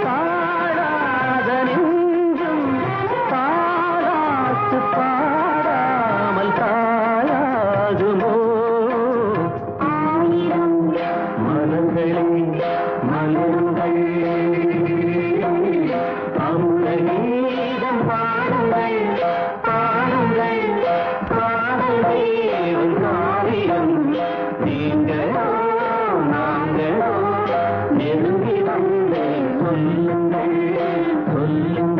தாழாத நெஞ்சும் தாராட்டு பாடாமல் தாயாகுமோ ஆயிரம் மலர்களே மலருங்கள் அமுதகீதம் பாடுங்கள் பாடுங்கள் பாடல் காவியம் நீங்களோ நாங்களோ நெருங்கி வந்து சொல்லுங்கள் சொல்லுங்கள்